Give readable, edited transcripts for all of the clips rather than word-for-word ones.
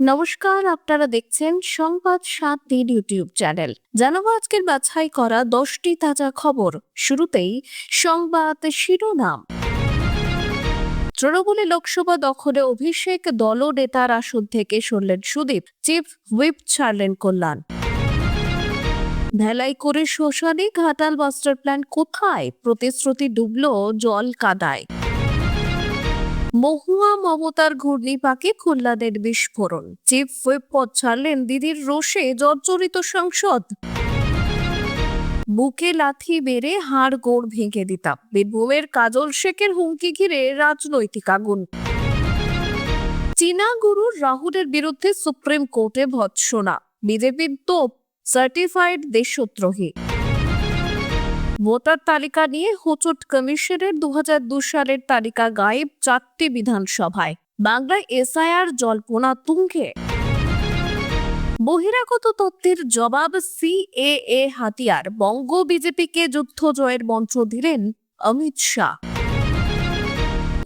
নমস্কার, আপনারা দেখছেন সংবাদ ৭ দিন ইউটিউব চ্যানেল। জানাবো আজকের বাছাই করা ১০টি তাজা খবর। শুরুতেই সংবাদ শিরোনাম। তৃণমূলে লোকসভা দখলে অভিষেক দলনেতার আসন থেকে সরলেন সুদীপ, চিফ হুইপ ছাড়লেন কল্যাণ। ভেলাই করে শ্মশানে ঘাটাল মাস্টার প্ল্যান কোথায়? প্রতিশ্রুতি ডুবল জল কাদায়। মহুয়া মমতার ঘূর্ণিপাকে কল্যাণের বিস্ফোরণ, চিফ হুইপ পদ ছাড়লেন দিদির রোষে জর্জরিত সংসদ। বুকে লাথি বেড়ে হাড় গোড় ভেঙে দিতাম, বীরভূমের কাজল শেখের হুমকি ঘিরে রাজনৈতিক আগুন। চীনা গুরু রাহুলের বিরুদ্ধে সুপ্রিম কোর্টে ভৎসনা, বিজেপির তোপ সার্টিফাইড দেশদ্রোহী। ভোটার তালিকা নিয়ে হোঁচট কমিশনের ২০০২ সালের তালিকা গায়েব ৪টি বিধানসভায়। বাংলায় এসআইআর জল্পনা তুঙ্গে। বহিরাগত তথ্যের জবাব সিএএ হাতিয়ার, বঙ্গ বিজেপিকে যুদ্ধ জয়ের মন্ত্র দিলেন অমিত শাহ।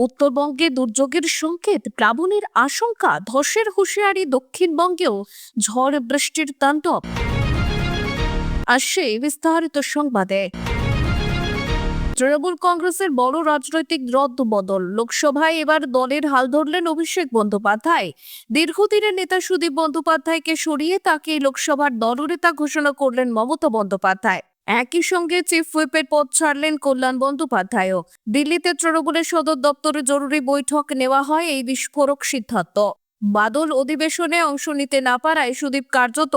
উত্তরবঙ্গে দুর্যোগের সংকেত, প্লাবনের আশঙ্কা, ধসের হুঁশিয়ারি, দক্ষিণবঙ্গেও ঝড় বৃষ্টির তাণ্ডব। আসছে বিস্তারিত সংবাদে। তৃণমূল কংগ্রেসের বড় রাজনৈতিক রদবদল। লোকসভায় এবার দলের হাল ধরলেন অভিষেক বন্দ্যোপাধ্যায়। দীর্ঘদিনের নেতা সুদীপ বন্দ্যোপাধ্যায়কে সরিয়ে তাকে লোকসভার দলনেতা ঘোষণা করলেন মমতা বন্দ্যোপাধ্যায়। একই সঙ্গে চিফ হুইপের পদ ছাড়লেন কল্যাণ বন্দ্যোপাধ্যায়ও। দিল্লিতে তৃণমূলের সদর দপ্তরে জরুরি বৈঠক নেওয়া হয় এই বিস্ফোরক সিদ্ধান্ত। বাদল অধিবেশনে অংশ নিতে না পারায় সুদীপ কার্যত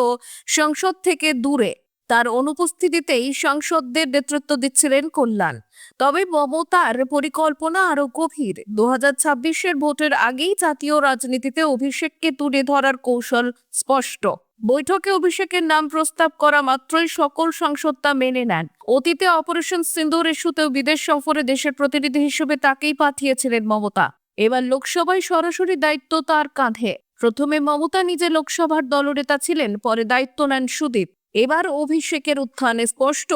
সংসদ থেকে দূরে। তার অনুপস্থিতিতেই সাংসদদের নেতৃত্ব দিচ্ছিলেন কল্যাণ। তবে মমতার পরিকল্পনা আরো গভীর। ২০২৬-এর ভোটের আগেই জাতীয় রাজনীতিতে অভিষেককে তুলে ধরার কৌশল স্পষ্ট। বৈঠকে অভিষেকের নাম প্রস্তাব করা মাত্রই সকল সাংসদ তা মেনে নেন। অতীতে অপারেশন সিন্দুর ইস্যুতেও বিদেশ সফরে দেশের প্রতিনিধি হিসেবে তাকেই পাঠিয়েছিলেন মমতা। এবার লোকসভায় সরাসরি দায়িত্ব তার কাঁধে। প্রথমে মমতা নিজে লোকসভার দলনেতা ছিলেন, পরে দায়িত্ব নেন সুদীপ। এবার অভিষেকের উত্থানে স্পষ্ট,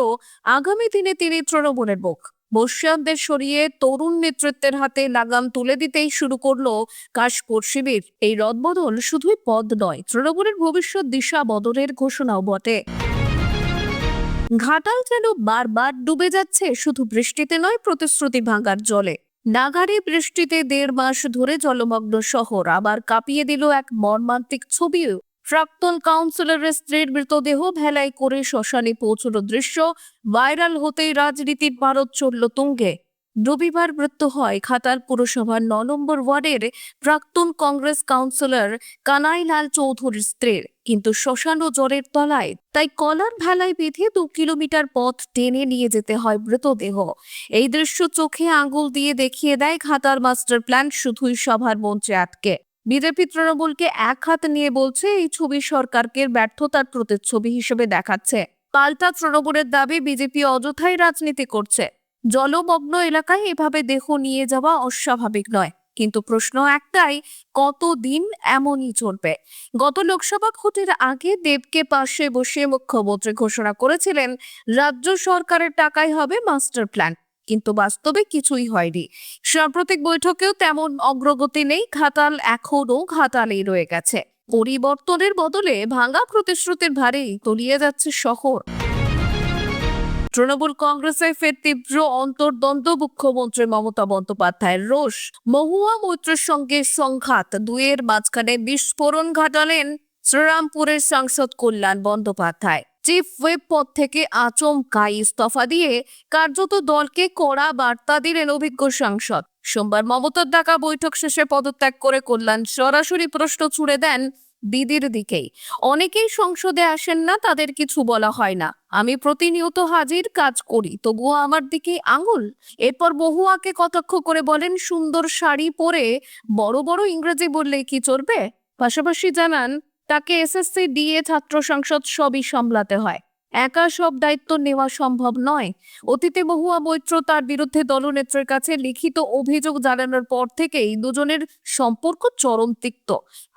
আগামী দিনে তিনি তৃণমূলের মুখ। বর্ষিয়ানদের সরিয়ে তরুণ নেতৃত্বের হাতে লাগাম তুলে দিতেই শুরু করলো কাশপুর শিবির। এই রদবদল শুধুই পদ নয়, তৃণমূলের ভবিষ্যৎ দিশা বদলের ঘোষণাও বটে। ঘাটাল যেন বারবার ডুবে যাচ্ছে, শুধু বৃষ্টিতে নয়, প্রতিশ্রুতি ভাঙার জলে। নাগারে বৃষ্টিতে ১.৫ মাস ধরে জলমগ্ন শহর আবার কাঁপিয়ে দিল এক মর্মান্তিক ছবিও। প্রাক্তন কাউন্সিলরের স্ত্রীর মৃতদেহ ভেলাই করে শ্মশানে পৌঁছানো দৃশ্য ভাইরাল হতেই রাজনীতির পারদ চড়ল তুঙ্গে। রবিবার মৃত্যু হয় ঘাটাল পুরসভার ৯ নম্বর ওয়ার্ডের প্রাক্তন কংগ্রেস কাউন্সিলর কানাইলাল চৌধুরীর স্ত্রীর, কিন্তু শ্মশান ও জলের তলায়। তাই কলার ভেলায় বেঁধে ২ কিলোমিটার পথ টেনে নিয়ে যেতে হয় মৃতদেহ। এই দৃশ্য চোখে আঙুল দিয়ে দেখিয়ে দেয় ঘাটাল মাস্টার প্ল্যান শুধুই সভার মঞ্চে আটকে। বিজেপি তৃণমূলকে এক হাত নিয়ে বলছে এই ছবি সরকারকে ব্যর্থতার প্রতিচ্ছবি হিসেবে দেখাচ্ছে। পাল্টা তৃণমূলের দাবি বিজেপি অযথাই রাজনীতি করছে। জলমগ্ন এলাকায় এভাবে দেহ নিয়ে যাওয়া অস্বাভাবিক নয়, কিন্তু প্রশ্ন একটাই, কতদিন এমনই চলবে? গত লোকসভা ভোটের আগে দেবকে পাশে বসে মুখ্যমন্ত্রী ঘোষণা করেছিলেন রাজ্য সরকারের টাকায় হবে মাস্টার প্ল্যান, কিন্তু বাস্তবে কিছুই হয়নি। সাম্প্রতিক বৈঠকেও তেমন অগ্রগতি নেই। ঘাটাল এখনো ঘাটালেই রয়ে গেছে। পরিবর্তনের বদলে ভাঙা প্রতিশ্রুতির ভারেই তলিয়ে যাচ্ছে শহর। তৃণমূল কংগ্রেসে ফের তীব্র অন্তর্দ্বন্দ্ব, মুখ্যমন্ত্রী মমতা বন্দ্যোপাধ্যায়ের রোষ, মহুয়া মৈত্রের সঙ্গে সংঘাত, দুয়ের মাঝখানে বিস্ফোরণ ঘটালেন শ্রীরামপুরের সাংসদ কল্যাণ বন্দ্যোপাধ্যায়। চিফ হুইপ পদ থেকে আচমকাই ইস্তফা দিয়ে কার্যত দলকে কড়া বার্তা দিলেন অভিজ্ঞ সাংসদ। সোমবার মমতার ডাকা বৈঠক শেষে পদত্যাগ করে কল্যাণ সরাসরি প্রশ্ন ছুড়ে দেন দিদির দিকেই। অনেকেই সংসদে আসেন না, তাদের কিছু বলা হয় না। আমি প্রতিনিয়ত হাজির, কাজ করি, তবুও আমার দিকে আঙুল। এরপর মহুয়াকে কটাক্ষ করে বলেন, সুন্দর শাড়ি পরে বড় বড় ইংরেজি বললেই কি চলবে? পাশাপাশি জানান তাকে এসএসসি, ডিএ, ছাত্র সংসদ সবই সামলাতে হয়, একা সব দায়িত্ব নেওয়া সম্ভব নয়। অতীতে মহুয়া মৈত্র তার বিরুদ্ধে দলনেত্রীর কাছে লিখিত অভিযোগ জানানোর পর থেকেই দুজনের সম্পর্ক চরম তিক্ত,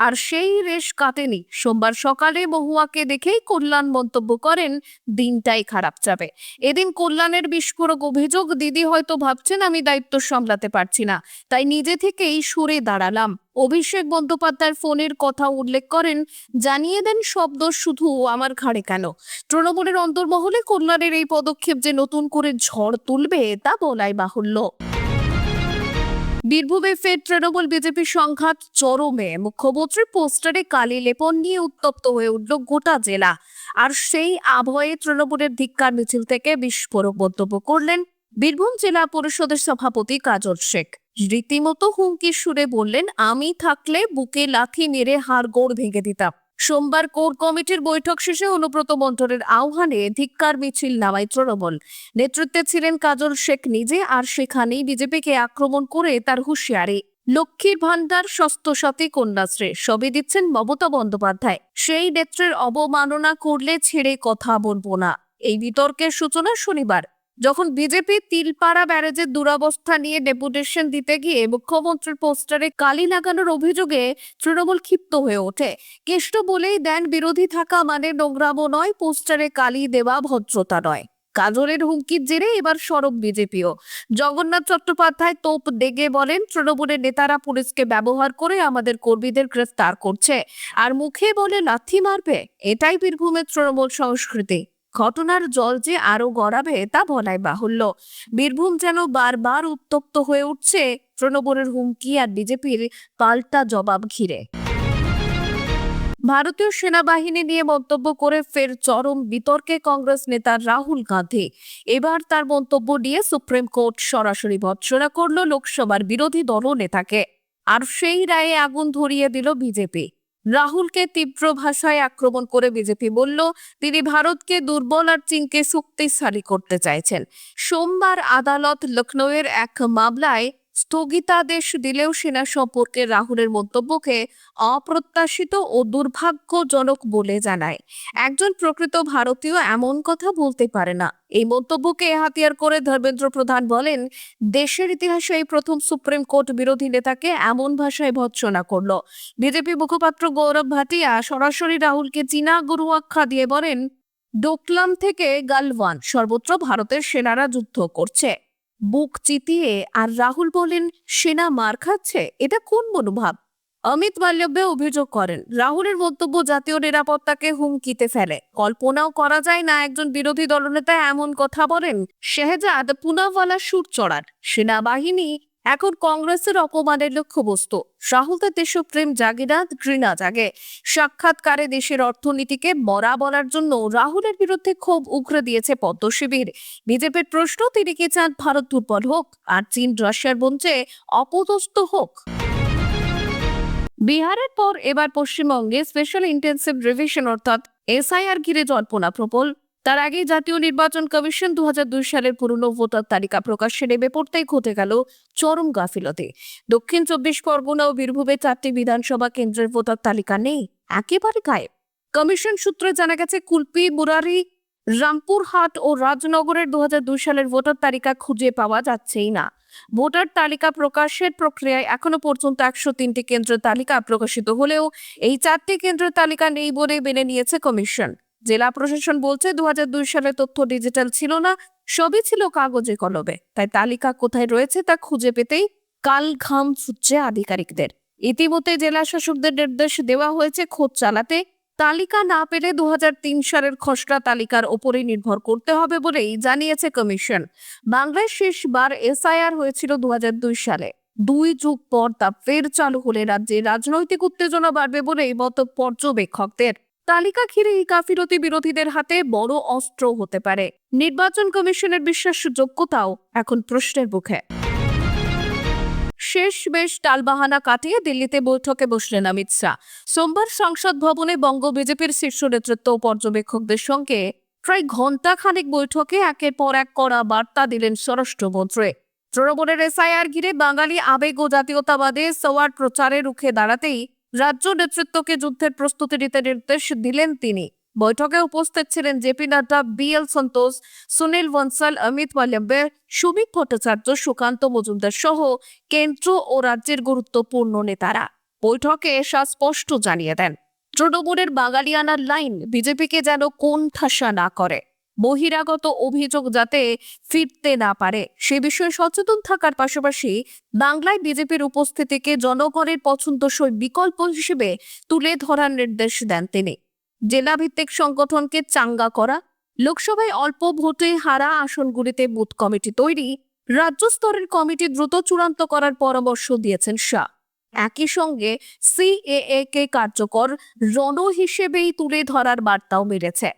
আর সেই রেশ কাটেনি। সোমবার সকালে মহুয়াকে দেখেই কল্যাণ মন্তব্য করেন, দিনটাই খারাপ যাবে। এদিন কল্যাণের বিস্ফোরক অভিযোগ, দিদি হয়তো ভাবছেন আমি দায়িত্ব সামলাতে পারছি না, তাই নিজে থেকেই সরে দাঁড়ালাম। অভিষেক বন্দ্যোপাধ্যায়ের ফোনের কথা উল্লেখ করেন, জানিয়ে দেন শব্দ শুধু আমার ঘাড়ে কেন। তৃণমূলের অন্তর্মহলে কল্যাণের এই পদক্ষেপ যে নতুন করে ঝড় তুলবে তা বলাই বাহুল্য। বীরভূমে ফের তৃণমূল বিজেপি সংঘাত চরমে। মুখ্যমন্ত্রীর পোস্টারে কালি লেপন নিয়ে উত্তপ্ত হয়ে উঠল গোটা জেলা। আর সেই আবহে তৃণমূলের ধিক্কার মিছিল থেকে বিস্ফোরক মন্তব্য করলেন বীরভূম জেলা পরিষদের সভাপতি কাজল শেখ। রীতিমতো হুমকির সুরে বললেন, আমি থাকলে বুকে লাথি মেরে হাড়গোড় ভেঙে দিতাম। সোমবার কোর কমিটির বৈঠক শেষে অনুব্রত মণ্ডলের আহ্বানে ধিক্কার মিছিল নামায় তৃণমূল। নেতৃত্বে ছিলেন কাজল শেখ নিজে, আর সেখানেই বিজেপিকে আক্রমণ করে তার হুঁশিয়ারি। লক্ষ্মীর ভান্ডার, স্বাস্থ্যসাথী, কন্যাশ্রী সবই দিচ্ছেন মমতা বন্দ্যোপাধ্যায়। সেই নেত্রের অবমাননা করলে ছেড়ে কথা বলবো না, এই বিতর্কের সূচনা শনিবার, যখন বিজেপি তিলপাড়া ব্যারেজের দুরবস্থা নিয়ে ডেপুটেশন দিতে গিয়ে মুখ্যমন্ত্রীর পোস্টারে কালি লাগানোর অভিযোগে তৃণমূল ক্ষিপ্ত হয়ে ওঠে। কেষ্ট বলেই দেন, বিরোধী থাকা মানে নোংরামো নয়, পোস্টারে কালি দেওয়া ভদ্রতা নয়। কাজলের হুমকির জেরে এবার সরব বিজেপিও। জগন্নাথ চট্টোপাধ্যায় তোপ দেগে বলেন, তৃণমূলের নেতারা পুলিশকে ব্যবহার করে আমাদের কর্মীদের গ্রেফতার করছে, আর মুখে বলে লাথি মারবে। এটাই বীরভূমের তৃণমূল সংস্কৃতি। ঘটনার জল যে আরো গড়াবে তা বলাই বাহুল্য। বীরভূম যেন বারবার উত্তপ্ত হয়ে উঠছে তৃণমূলের হুমকি আর বিজেপির পাল্টা জবাব ঘিরে। ভারতীয় সেনাবাহিনী নিয়ে মন্তব্য করে ফের চরম বিতর্কে কংগ্রেস নেতা রাহুল গান্ধী। এবার তার মন্তব্য নিয়ে সুপ্রিম কোর্ট সরাসরি ভর্ৎসনা করল লোকসভার বিরোধী দল নেতাকে, আর সেই রায়ে আগুন ধরিয়ে দিল বিজেপি। রাহুলকে তীব্র ভাষায় আক্রমণ করে বিজেপি বলল, তিনি ভারতকে দুর্বল আর চীনকে শক্তিশালী করতে চাইছেন। সোমবার আদালত লখনৌয়ের এক মামলায় স্থগিতাদেশ দিলেও সেনা সম্পর্কে রাহুলের মন্তব্যকে অপ্রত্যাশিত ও দুর্ভাগ্যজনক বলে জানায়। একজন প্রকৃত ভারতীয় এমন কথা বলতে পারে না। এই মন্তব্যকে হাতিয়ার করে ধর্মেন্দ্র প্রধান বলেন, দেশের ইতিহাসে এই প্রথম সুপ্রিম কোর্ট বিরোধী নেতাকে এমন ভাষায় ভর্ৎসনা করল। বিজেপি মুখপাত্র গৌরব ভাটিয়া সরাসরি রাহুলকে চীনা গুরু আখ্যা দিয়ে বলেন, ডোকলাম থেকে গালওয়ান সর্বত্র ভারতের সেনারা যুদ্ধ করছে। বুক চিতিয়ে আর রাহুল বলেন, সেনা মার খাচ্ছে, এটা কোন মনোভাব? অমিত মাল্যব্য অভিযোগ করেন, রাহুলের মন্তব্য জাতীয় নিরাপত্তাকে হুমকিতে ফেলে। কল্পনাও করা যায় না একজন বিরোধী দলনেতা এমন কথা বলেন। শেহজাদ পুনাওয়ালা সুর চড়ান, সেনাবাহিনী এখন কংগ্রেসের অপমানের লক্ষ্যবস্তু। রাহুল তার দেশপ্রেম জাগে না, ঘৃণা জাগে। সাক্ষাৎকারে দেশের অর্থনীতিকে মরা বলার জন্য রাহুলের বিরুদ্ধে ক্ষোভ উগরে দিয়েছে পদ্ম শিবির। বিজেপির প্রশ্ন, তিনি কি চান ভারত দুর্বল হোক আর চীন রাশিয়ার মঞ্চে অপদস্থ হোক? বিহারের পর এবার পশ্চিমবঙ্গে স্পেশাল ইন্টেন্সিভ রিভিশন অর্থাৎ এসআইআর ঘিরে জল্পনা প্রবল। তার আগে জাতীয় নির্বাচন কমিশন 2002 সালের পুরনো ভোটার তালিকা প্রকাশ্যে নেমে পড়তেই ঘটে গেল চরম গাফিলতি। দক্ষিণ 24 পরগনা ও বীরভূমে 4টি বিধানসভা কেন্দ্রের ভোটার তালিকা নেই, একেবারে গায়েব। কমিশন সূত্রে জানা গেছে, কুলপি, মুরারি, রামপুরহাট ও রাজনগরের 2002 সালের ভোটার তালিকা খুঁজে পাওয়া যাচ্ছেই না। ভোটার তালিকা প্রকাশের প্রক্রিয়ায় এখনো পর্যন্ত 103টি কেন্দ্রের তালিকা প্রকাশিত হলেও এই 4টি কেন্দ্রের তালিকা নেই বলে মেনে নিয়েছে কমিশন। জেলা প্রশাসন বলছে, 2002 সালে তথ্য ডিজিটাল ছিল না, সবই ছিল কাগজে কলমে। তাই তালিকা কোথায় রয়েছে তা খুঁজে পেতেই কাল ঘাম ছুটছে আধিকারিকদের। ইতিমধ্যে জেলা শাসকদের নির্দেশ দেওয়া হয়েছে খোঁজ চালাতে। তালিকা না পেলে 2003 সালের খসড়া তালিকার ওপরেই নির্ভর করতে হবে বলেই জানিয়েছে কমিশন। বাংলায় শেষবার এসআইআর হয়েছিল 2002 সালে। 2 যুগ পর তা ফের চালু হলে রাজ্যে রাজনৈতিক উত্তেজনা বাড়বে বলেই মত পর্যবেক্ষকদের। তালিকা ঘিরে এই গাফিলতি বিরোধীদের হাতে বড় অস্ত্র হতে পারে। নির্বাচন কমিশনের বিশ্বাসযোগ্যতাও এখন প্রশ্নের মুখে। শেষ বেশ টালবাহানা কাটিয়ে দিল্লিতে বৈঠকে বসলেন অমিত শাহ। সোমবার সংসদ ভবনে বঙ্গ বিজেপির শীর্ষ নেতৃত্ব ও পর্যবেক্ষকদের সঙ্গে প্রায় ঘন্টা খানেক বৈঠকে একের পর এক কড়া বার্তা দিলেন স্বরাষ্ট্রমন্ত্রী। তৃণমূলের এসআইআর ঘিরে বাঙালি আবেগ ও জাতীয়তাবাদে সওয়ার প্রচারে রুখে দাঁড়াতেই রাজ্য নেতৃত্বকে যুদ্ধের প্রস্তুতি নিতে নির্দেশ দিলেন তিনি। বৈঠকে উপস্থিত ছিলেন জেপি নাড্ডা, বিএল সন্তোষ, সুনীল বনসাল, অমিত মাল্যব্য, সুমিত ভট্টাচার্য, সুকান্ত মজুমদার সহ কেন্দ্র ও রাজ্যের গুরুত্বপূর্ণ নেতারা। বৈঠকে শাহ স্পষ্ট জানিয়ে দেন, তৃণমূলের বাঙালিয়ানার লাইন বিজেপিকে যেন কোণঠাসা না করে। বহিরাগত অভিযোগ যাতে ফিরতে না পারে সে বিষয়ে সচেতন থাকার পাশাপাশি বাংলায় বিজেপির উপস্থিতিকে জনগণের পছন্দসই বিকল্প হিসেবে তুলে ধরার নির্দেশ দেন তিনি। জেলাভিত্তিক সংগঠনকে চাঙ্গা করা, লোকসভায় অল্প ভোটে হারা আসনগুলিতে বুথ কমিটি তৈরি, রাজ্য স্তরের কমিটি দ্রুত চূড়ান্ত করার পরামর্শ দিয়েছেন শাহ। একই সঙ্গে সিএএ কে কার্যকর রণ হিসেবেই তুলে ধরার বার্তাও মেরেছে।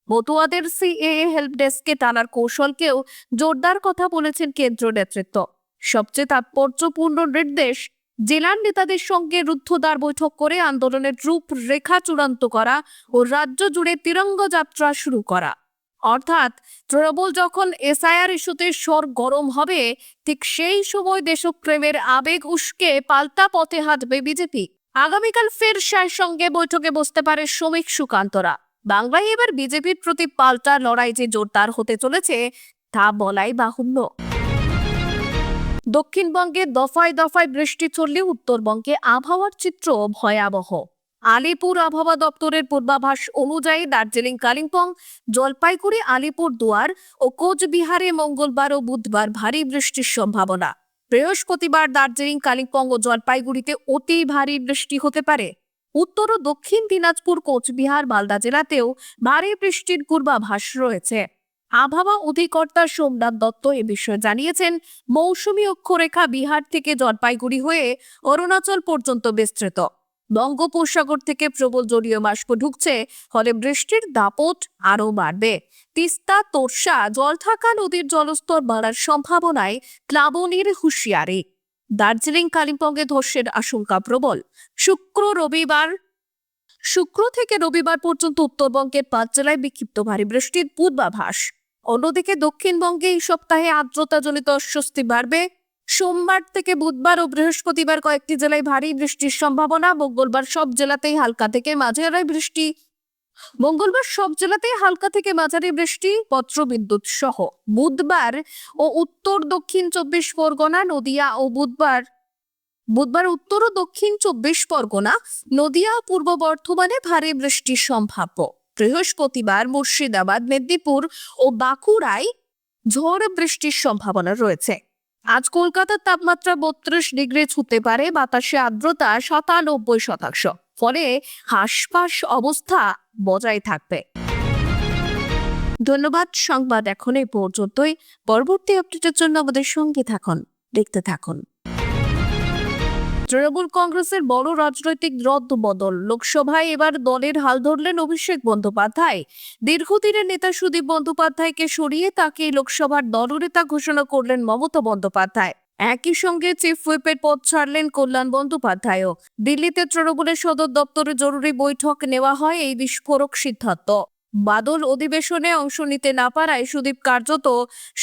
মতুয়াদের সিএএ হেল্প ডেস্কে টানার কৌশলকেও জোরদার কথা বলেছেন কেন্দ্রীয় নেতৃত্ব। সবচেয়ে তাৎপর্যপূর্ণ নির্দেশ, জেলার নেতাদের সঙ্গে রুদ্ধদ্বার বৈঠক করে আন্দোলনের রূপরেখা চূড়ান্ত করা ও রাজ্য জুড়ে তিরঙ্গা যাত্রা শুরু করা। অর্থাৎ তৃণমূল যখন এসআইআর ইস্যুতে স্বর গরম হবে, ঠিক সেই সময় দেশপ্রেমের আবেগ উস্কে পাল্টা পথে হাঁটবে বিজেপি। আগামীকাল ফের শাহের সঙ্গে বৈঠকে বসতে পারে শ্রমিক সুকান্তরা। বাংলায় এবার বিজেপির প্রতি পাল্টা লড়াই যে জোরদার হতে চলেছে তা বলাই বাহুল্য। দক্ষিণবঙ্গে দফায় দফায় বৃষ্টি চললে উত্তরবঙ্গে আবহাওয়ার চিত্র ভয়াবহ। আলিপুর আবহাওয়া দপ্তরের পূর্বাভাস অনুযায়ী দার্জিলিং, কালিম্পং, জলপাইগুড়ি, আলিপুরদুয়ার ও কোচবিহারে মঙ্গলবার ও বুধবার ভারী বৃষ্টির সম্ভাবনা। বৃহস্পতিবার দার্জিলিং, কালিম্পং ও জলপাইগুড়িতে অতি ভারী বৃষ্টি হতে পারে। উত্তর ও দক্ষিণ দিনাজপুর, কোচবিহার, মালদা জেলাতেও ভারী বৃষ্টির পূর্বাভাস রয়েছে। আবহাওয়া অধিকর্তা সোমনাথ দত্ত এ বিষয়ে জানিয়েছেন, মৌসুমী অক্ষরেখা বিহার থেকে জলপাইগুড়ি হয়ে অরুণাচল পর্যন্ত বিস্তৃত। বঙ্গোপসাগর থেকে প্রবল জলীয় বাষ্প ঢুকছে, ফলে বৃষ্টির দাপট আরও বাড়বে। তিস্তা, তোরসা, জলঢাকা নদীর জলস্তর বাড়ার সম্ভাবনায় প্লাবনের হুঁশিয়ারি। দার্জিলিং, কালিম্পংয়ে ধসের আশঙ্কা প্রবল। শুক্র থেকে রবিবার পর্যন্ত উত্তরবঙ্গের 5 জেলায় বিক্ষিপ্ত ভারী বৃষ্টির পূর্বাভাস। অন্যদিকে দক্ষিণবঙ্গে এই সপ্তাহে আর্দ্রতাজনিত অস্বস্তি বাড়বে। সোমবার থেকে বুধবার ও বৃহস্পতিবার কয়েকটি জেলায় ভারী বৃষ্টির সম্ভাবনা। মঙ্গলবার সব জেলাতেই হালকা থেকে মাঝারি বৃষ্টি, বজ্রবিদ্যুৎ সহ। বুধবার ও উত্তর দক্ষিণ 24 পরগনা, নদিয়া ও বুধবার উত্তর ও দক্ষিণ 24 পরগনা, নদিয়া ও পূর্ব বর্ধমানে ভারী বৃষ্টির সম্ভাব্য। বৃহস্পতিবার মুর্শিদাবাদ, মেদিনীপুর ও বাঁকুড়ায় ঝড় বৃষ্টির সম্ভাবনা রয়েছে। আজ কলকাতার তাপমাত্রা 32 ডিগ্রি ছুঁতে পারে, বাতাসে আর্দ্রতা 97%, ফলে হাঁসফাঁস অবস্থা বজায় থাকবে। ধন্যবাদ। সংবাদ এখন এই পর্যন্তই। পরবর্তী আপডেটের জন্য আমাদের সঙ্গে থাকুন, দেখতে থাকুন। তৃণমূল কংগ্রেসের বড় রাজনৈতিক রদবদল। লোকসভায় এবার দলের হাল ধরলেন অভিষেক বন্দ্যোপাধ্যায়। দীর্ঘদিনের নেতা সুদীপ বন্দ্যোপাধ্যায়কে সরিয়ে তাকে লোকসভার দলনেতা ঘোষণা করলেন মমতা বন্দ্যোপাধ্যায়। একই সঙ্গে চিফ হুইপের পদ ছাড়লেন কল্যাণ বন্দ্যোপাধ্যায়ও। দিল্লিতে তৃণমূলের সদর দপ্তরে জরুরি বৈঠক নেওয়া হয় এই বিস্ফোরক সিদ্ধান্ত। বাদল অধিবেশনে অংশ নিতে না পারায় সুদীপ কার্যত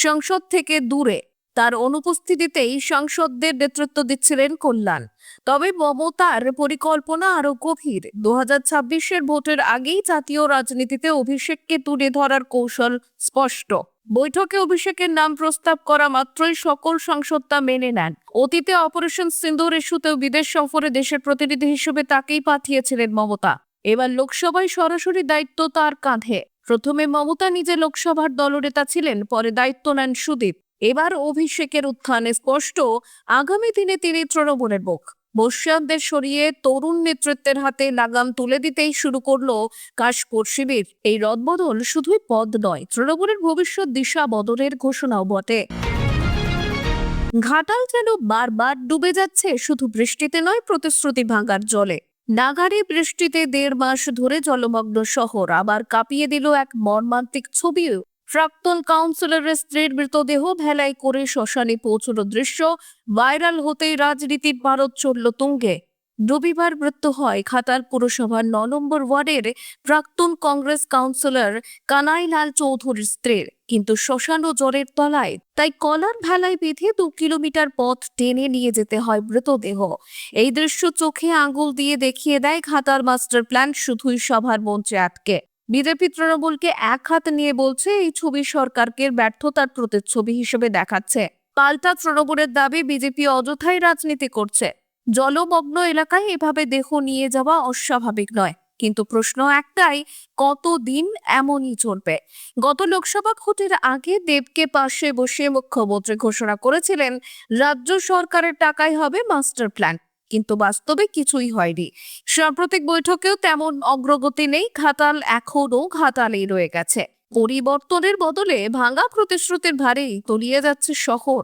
সংসদ থেকে দূরে। তার অনুপস্থিতিতেই সাংসদদের নেতৃত্ব দিচ্ছিলেন কল্যাণ। তবে মমতার পরিকল্পনা আরো গভীর। 2026-এর ভোটের আগেই জাতীয় রাজনীতিতে অভিষেককে তুলে ধরার কৌশল স্পষ্ট। বৈঠকে অভিষেকের নাম প্রস্তাব করা মাত্রই সকল সাংসদ তা মেনে নেন। অতীতে অপারেশন সিন্দুর ইস্যুতেও বিদেশ সফরে দেশের প্রতিনিধি হিসেবে তাকেই পাঠিয়েছিলেন মমতা। এবার লোকসভায় সরাসরি দায়িত্ব তার কাঁধে। প্রথমে মমতা নিজে লোকসভার দলনেতা ছিলেন, পরে দায়িত্ব নেন সুদীপ। এবার অভিষেকের উত্থানে স্পষ্ট, আগামী দিনে তিনি তৃণমূলের মুখ। বর্ষিয়ানদের সরিয়ে তরুণ নেতৃত্বের হাতে লাগাম তুলে দিতেই শুরু করলো কাশপুর শিবির। এই রদবদল শুধুই পদ নয়, তৃণমূলের ভবিষ্যৎ দিশা বদলের ঘোষণাও বটে। ঘাটাল যেন বারবার ডুবে যাচ্ছে শুধু বৃষ্টিতে নয়, প্রতিশ্রুতি ভাঙার জলে। নাগারে বৃষ্টিতে 1.5 মাস ধরে জলমগ্ন শহর আবার কাঁপিয়ে দিল এক মর্মান্তিক ছবিও। প্রাক্তন কাউন্সিলরের স্ত্রীর মৃতদেহ ভেলায় করে শ্মশানে পৌঁছানো দৃশ্য ভাইরাল হতেই রাজনীতির পারদ চড়ল তুঙ্গে। রবিবার মৃত্যু হয় ঘাটাল পুরসভার 9 নম্বর ওয়ার্ডের প্রাক্তন কংগ্রেস কাউন্সিলর কানাইলাল চৌধুরীর স্ত্রীর, কিন্তু শ্মশান ও জ্বরের তলায়। তাই কলার ভেলায় বেঁধে 2 কিলোমিটার পথ টেনে নিয়ে যেতে হয় মৃতদেহ। এই দৃশ্য চোখে আঙুল দিয়ে দেখিয়ে দেয় ঘাটাল মাস্টার প্ল্যান শুধুই সভার মঞ্চে আটকে। বিজেপি তৃণমূলকে এক হাত নিয়ে বলছে এই ছবি সরকারকে ব্যর্থতার প্রতিচ্ছবি হিসেবে দেখাচ্ছে। পাল্টা তৃণমূলের দাবি বিজেপি অযথাই রাজনীতি করছে। জলমগ্ন এলাকায় এভাবে দেহ নিয়ে যাওয়া অস্বাভাবিক নয়, কিন্তু প্রশ্ন একটাই, কতদিন এমনই চলবে? গত লোকসভা ভোটের আগে দেবকে পাশে বসে মুখ্যমন্ত্রী ঘোষণা করেছিলেন রাজ্য সরকারের টাকায় হবে মাস্টার প্ল্যান, কিন্তু বাস্তবে কিছুই হয়নি। সাম্প্রতিক বৈঠকেও তেমন অগ্রগতি নেই, ঘাটাল এখনো ঘাটালেই রয়ে গেছে। পরিবর্তনের বদলে ভাঙা প্রতিশ্রুতির ভারেই তলিয়ে যাচ্ছে শহর।